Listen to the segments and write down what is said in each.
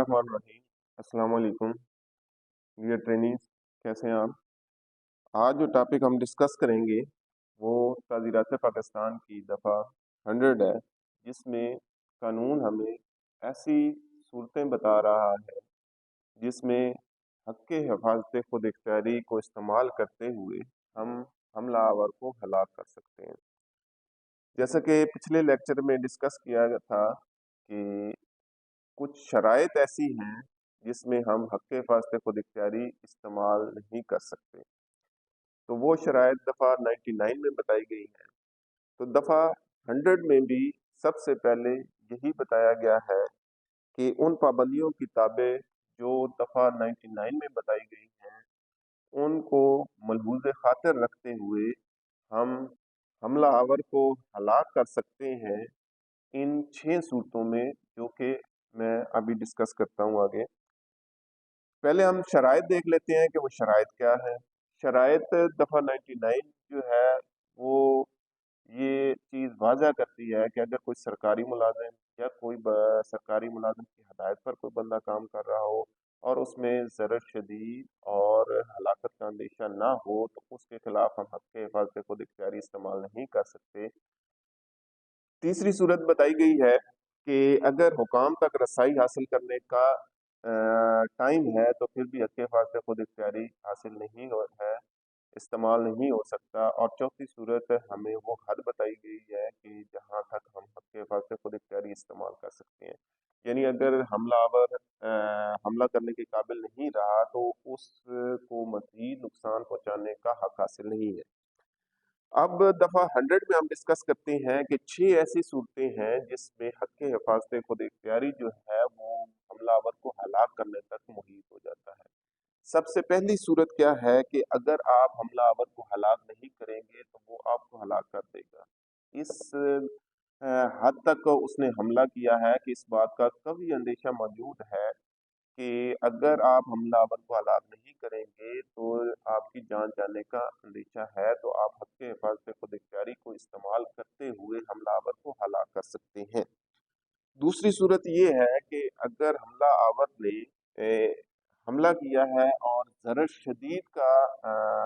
बिस्मिल्लाहिर्रहमानिर्रहीम। अस्सलाम वालेकुम डियर ट्रेनीज, कैसे हैं आप? आज जो टॉपिक हम डिस्कस करेंगे वो ताज़ीरात पाकिस्तान की दफ़ा 100 है, जिसमें कानून हमें ऐसी सूरतें बता रहा है जिसमें हक़ हिफाज़त खुद इख्तियारी को इस्तेमाल करते हुए हम हमला आवर को हलाक कर सकते हैं। जैसा कि पिछले लेक्चर में डिस्कस किया गया था कि कुछ शराइत ऐसी हैं जिसमें हम हक़ हिफाज़त खुद इख्तियारी इस्तेमाल नहीं कर सकते, तो वो शराइत दफ़ा 99 में बताई गई हैं। तो दफ़ा 100 में भी सबसे पहले यही बताया गया है कि उन पाबंदियों की ताबे जो दफ़ा 99 में बताई गई हैं उनको मलहूज़ खातिर रखते हुए हम हमला आवर को हलाक कर सकते हैं इन 6 सूरतों में, जो कि मैं अभी डिस्कस करता हूँ आगे। पहले हम शराइत देख लेते हैं कि वो शराइत क्या है। शराइत दफ़ा 99 जो है वो ये चीज़ वाज़ा करती है कि अगर कोई सरकारी मुलाजिम या कोई सरकारी मुलाजिम की हदायत पर कोई बंदा काम कर रहा हो और उसमें ज़रर शदीद और हलाकत का अंदेशा ना हो तो उसके खिलाफ हम हक़ हिफाज़त खुद इख्तियारी इस्तेमाल नहीं कर सकते। तीसरी सूरत बताई गई है कि अगर हुकाम तक रसाई हासिल करने का टाइम है तो फिर भी हक़ हिफाज़त खुद इख्तियारी हासिल नहीं है, इस्तेमाल नहीं हो सकता। और चौथी सूरत हमें वो हद बताई गई है कि जहाँ तक हम हक़ हिफाज़त खुद इख्तियारी इस्तेमाल कर सकते हैं, यानी अगर हमलावर हमला करने के काबिल नहीं रहा तो उसको मज़ीद नुकसान पहुँचाने का हक़ हासिल नहीं है। अब दफ़ा 100 में हम डिस्कस करते हैं कि 6 ऐसी सूरतें हैं जिसमें हक़ हिफाज़त खुद इख्तियारी जो है वो हमलावर को हलाक करने तक मुहीत हो जाता है। सबसे पहली सूरत क्या है कि अगर आप हमलावर को हलाक नहीं करेंगे तो वो आपको हलाक कर देगा। इस हद तक उसने हमला किया है कि इस बात का कभी अंदेशा मौजूद है कि अगर आप हमलावर को हलाक नहीं करेंगे तो आपकी जान जाने का अंदेशा है, तो आप हक़ हिफाज़त खुद इख्तियारी को इस्तेमाल करते हुए हमलावर को हलाक कर सकते हैं। दूसरी सूरत ये है कि अगर हमला आवर ने हमला किया है और ज़रर शदीद का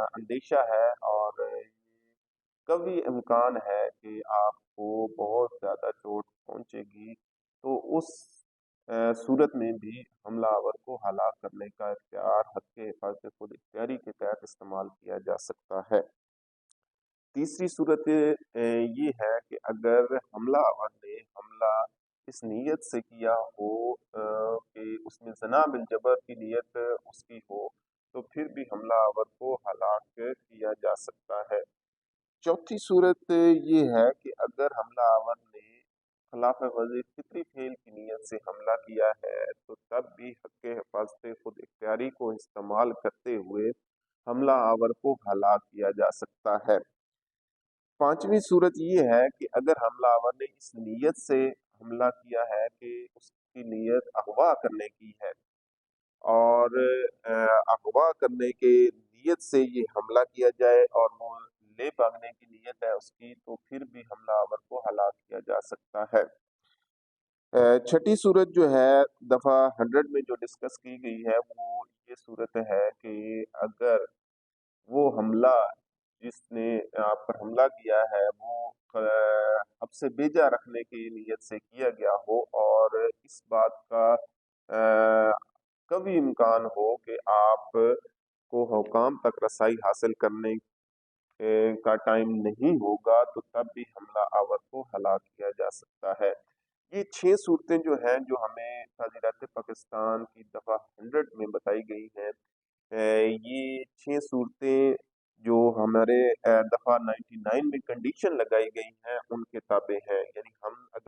अंदेशा है और कभी इम्कान है कि आपको बहुत ज़्यादा चोट पहुंचेगी, तो उस सूरत में भी हमला आवर को हलाक करने का इख्तियार हक़ हिफाज़त खुद इख्तियारी के तहत इस्तेमाल किया जा सकता है। तीसरी सूरत ये है कि अगर हमला आवर ने हमला इस नीयत से किया हो कि उसमें ज़ना बिल जबर की नीयत उसकी हो, तो फिर भी हमला आवर को हलाक किया जा सकता है। चौथी सूरत ये है कि अगर हमला आवर ने खिलाफ वज़ी फितरी फेल की नीयत से हमला किया है तो तब भी हक़ हिफाज़त खुद इख्तियारी को इस्तेमाल करते हुए हमला आवर को हलाक किया जा सकता है। पांचवी सूरत ये है कि अगर हमला आवर ने इस नीयत से हमला किया है कि उसकी नीयत अगवा करने की है और अगवा करने के नीयत से ये हमला किया जाए और वो ले भागने की नीयत है उसकी, तो फिर भी हमला आवर को हलाक किया जा सकता है। छठी सूरत जो है दफ़ा 100 में जो डिस्कस की गई है वो ये सूरत है कि अगर वो हमला जिसने आप पर हमला किया है वो आपसे बेजा रखने की नीयत से किया गया हो और इस बात का कभी इम्कान हो कि आप को हुकाम तक रसाई हासिल करने का टाइम नहीं होगा, तो तब भी हमला आवर को हलाक किया जा सकता है। ये 6 सूरतें जो हैं जो हमें ताज़ीरात पाकिस्तान की दफ़ा 100 में बताई गई हैं, ये 6 सूरतें जो हमारे दफ़ा 99 में कंडीशन लगाई गई हैं उनके ताबे हैं। यानी हम